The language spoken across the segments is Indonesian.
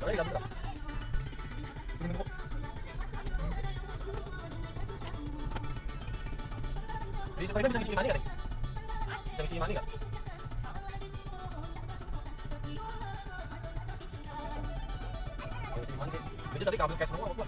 Soalnya hilang berapa? Di Sukaina bisa ngisi mani nggak nih? Bisa ngisi mani nggak? Ngisi mani. Biasanya tadi kabel cash semua apa?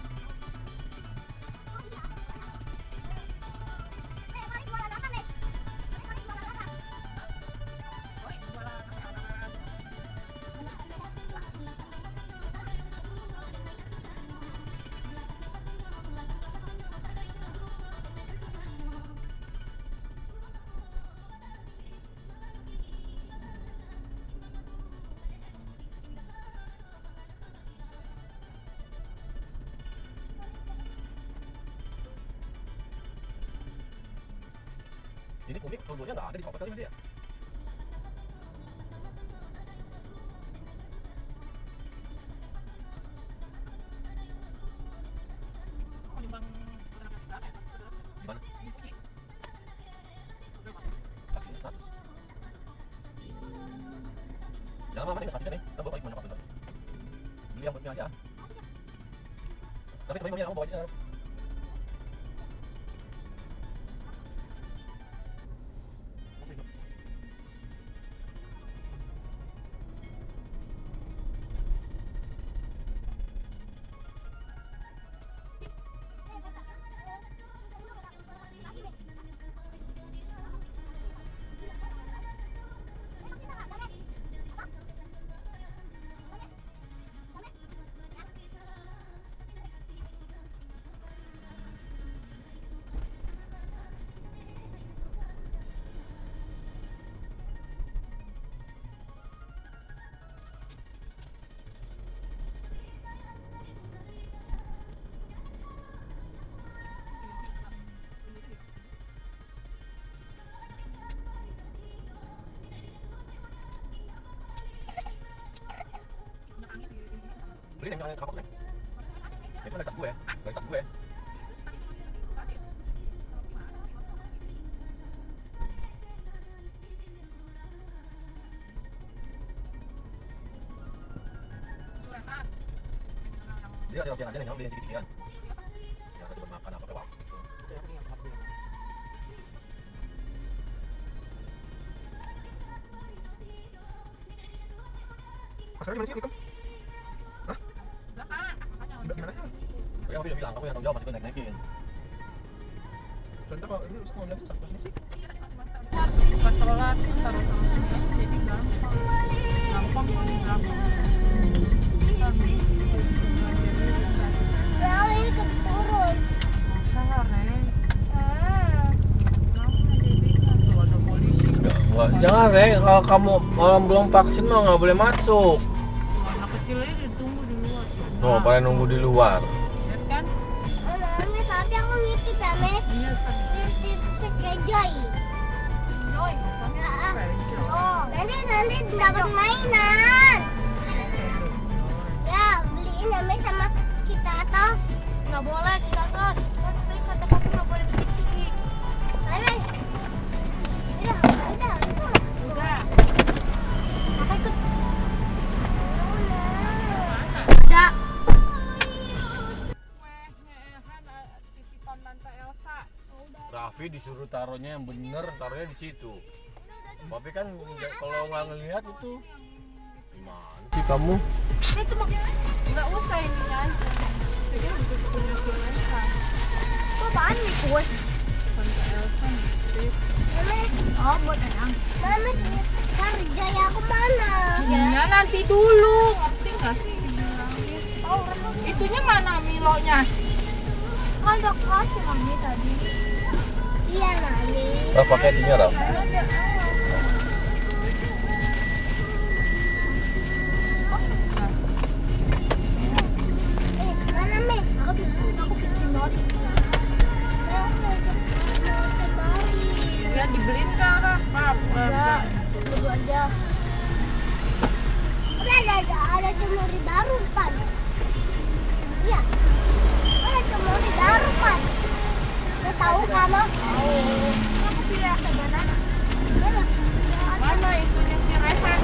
Ini komik logonya nggak ada di shop kali ya? Gimana? Jangan lama nih, nggak nih. Kita bawa paling banyak apa? Beli yang punya aja. Tapi temen kamu bawa aja. Beli yang kapok nih. Itu dari tas gue, dari tas gue. Dia ada yang aja nih, beli yang sedikit-sekitan. Yang tadi buat makan apa kewak gitu. Pasarnya gimana sih, Hitam? Hah? Enggak gimana ya? Ya aku udah bilang, kamu yang tanggung jawab masih gue naik-naikin. Bentar kalau ini Ustaz mau bilang susah, pas ini sih. Pas sholat taruh sama sini jadi gampang ini gampang Lalu ikut turun. salah Reng tuh ada polisi Wah, jangan Rek, kalau kamu malam belum vaksin mah nggak boleh masuk. anak kecil aja ditunggu di luar Tuh, pada nunggu di luar. lihat kan Mami tadi aku ngitip ya, Me. iya kan Ngitip ke Joy. Joy Oh, nanti dapat mainan. Ya, beliin ya, Me, sama kita atas. Nggak boleh kita atas. Kan tadi kata kamu nggak boleh kecil. Ayo. Udah. udah Apa ikut? Udah. titipan tante Elsa Raffi disuruh taruhnya yang bener, taruhnya di situ. Tapi kan kalau nggak ngelihat itu gimana sih kamu? itu mah nggak usah ininya aja jadi udah punya si Elsa Kok apaan nih kue? tante Elsa nitip Mami, oh buat Eyang Mami, kerja aku mana? ya nanti dulu ngerti nggak sih dibilangin Oh, itunya mana Milonya kan udah kasih Mami tadi. Iya, Mami. Oh, pakai ininya Raf. Mana, Mi? Aku bikin nori. ya dibeliin ke Raf Ya, dulu aja. Ada cemuri baru kan? Iya. Ada cemuri baru kan? Udah tahu kamu? Tahu. Aku pilih mana? mana itunya si Rehan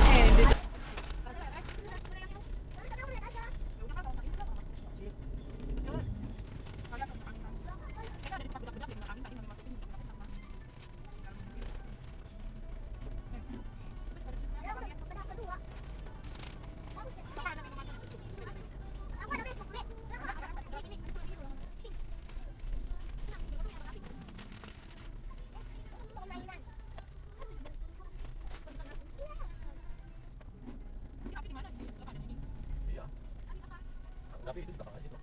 Tapi itu di belakang aja tuh.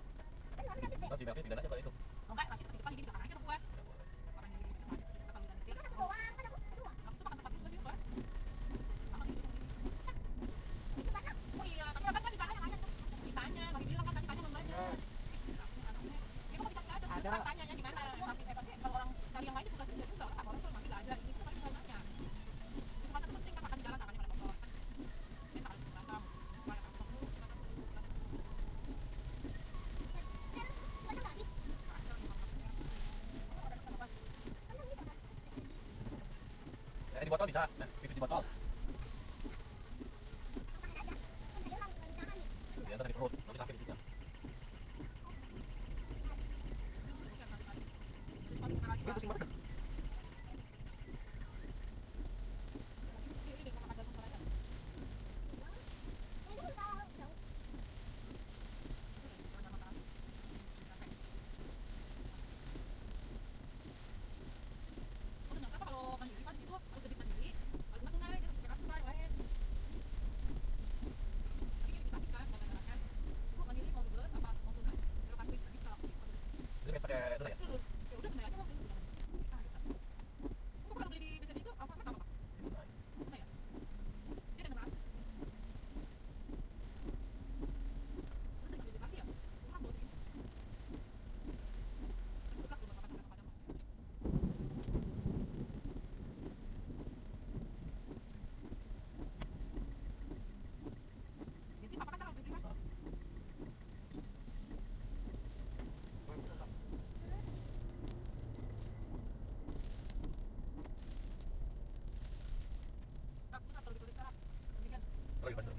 Kan warna dapet deh. Masih belakangnya tinggal aja kalau itu. Oh, enggak, nanti di depan gini di belakang aja dong gue. Ya boleh. Orang yang di depan. Kita kalau nanti. Kan aku bawa kan aku dua. Aku tuh makan tempat itu juga. Sama di depan gini. Itu banyak. Oh iya, tapi kan ditanya yang ada tuh. Ditanya, lagi bilang kan tadi tanya membanya. Dia kok bisa nggak ada? Ada. Kan tanyanya di mana? Tapi kalau orang cari yang lain juga sudah juga kan orang tuh masih nggak ada. Ini tuh kan bisa nanya. Itu kan penting kan makan di jalan, makannya pada motor. Dia tak ada di belakang. Supaya kamu tahu, kita kan perlu di belakang. Terus banyak nggak habis? Ada di belakangnya. Oh, ada apa? Kan bisa kan? Ya, di botol bisa. Nah, pipis di botol. Makan aja. Kan tadi orang nggak bisa makan nih. Di antar di perut, nanti sakit pipisnya. Gue pusing banget. Ini kan kalau jauh. Kalau mandiri kan itu harus jadi mandiri, harus tunai, jangan pakai kartu lain. Tapi kita kan kadang-kadang itu mandiri mau beli apa mau tunai, kalau kartu itu kalau Jadi pakai itu ya. ya udah tunai aja langsung. Aku pernah beli di BCD itu apa apa? Nah, Tunai ya? Dia ada 600. Terus tinggal beli kartu ya? Kurang buat ini. Terus belum apa apa pada mau. Bensin apa kan kalau beli kan? Aku kalau dibeli sekarang, mendingan oh, iya bener.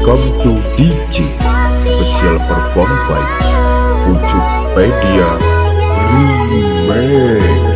Welcome to DJ Special Perform by Pucukpedia Remix.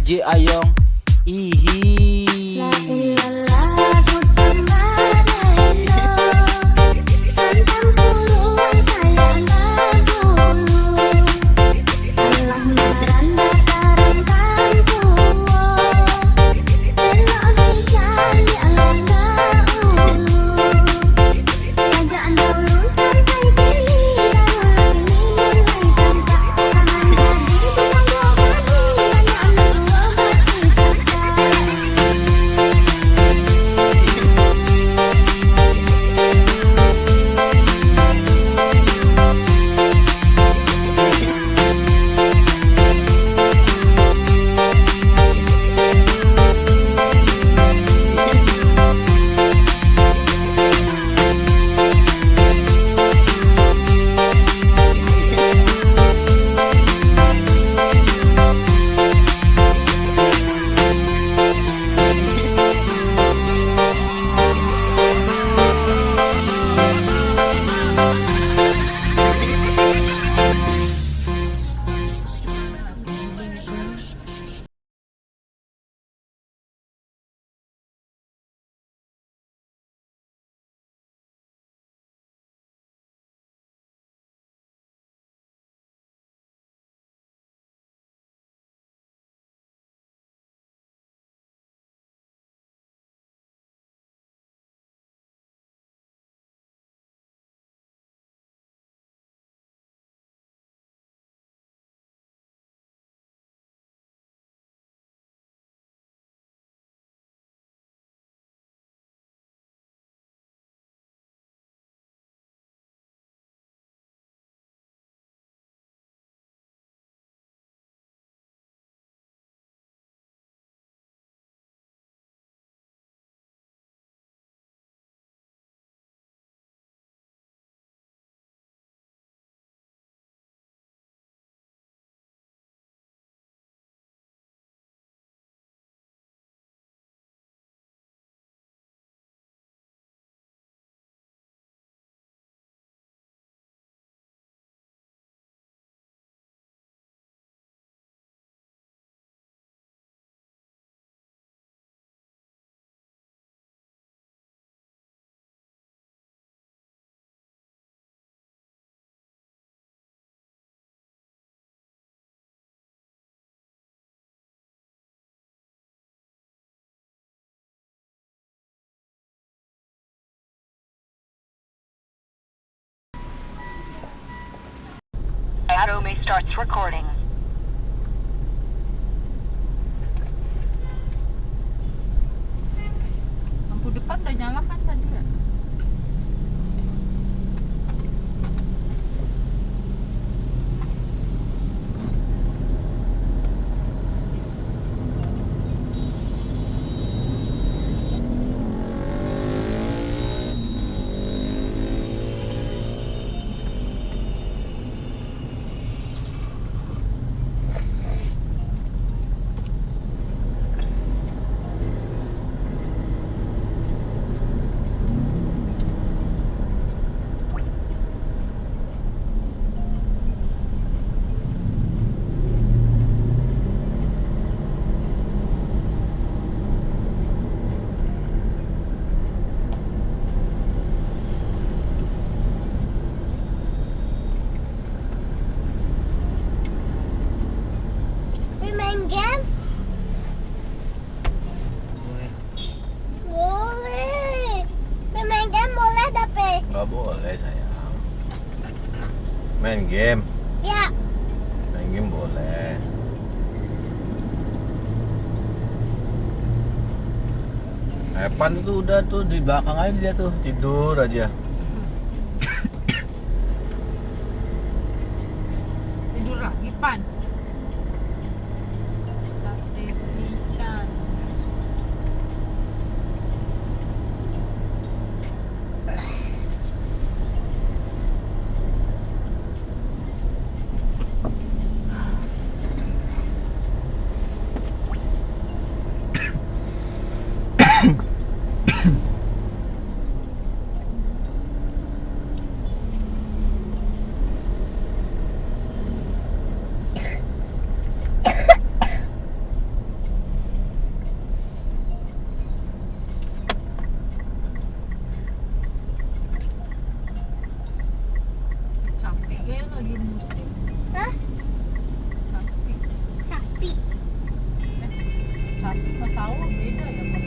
DJ Ayong. Ihi. La ilaha ku tambareno. Tentang dulu saya nggak dulu. Allah meranda tarangkan tuwo. Elok dicari Allah nggak ulu. Kerajaan dahulu sampai kini dan ini mulai tampak. Tangan jadi tukang gohani banyak anak buah hati kata. Automate starts recording. Lampu depan udah nyala kan tadi ya? Pe main game? Boleh. Pe main game boleh dah Pe? Nggak boleh sayang. Main game. Ya. Main game boleh. Evan tuh udah tuh di belakang aja dia tuh tidur aja. Tidur lagi Pan. Sate Tichan. Pas sawah beda ya Pak.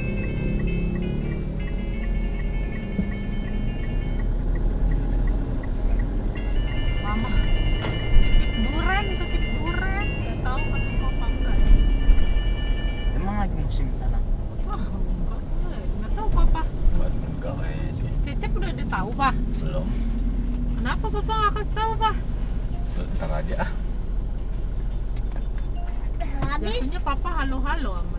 Mama titip duren nggak tahu kasih kau apa enggak. Emang lagi musim sana. Wah nggak tahu papa. Buat enggak kayak sih. Cecep udah tahu Pak. Belum. Kenapa papa nggak kasih tahu Pak? Ntar aja. Habis Biasanya papa halo-halo sama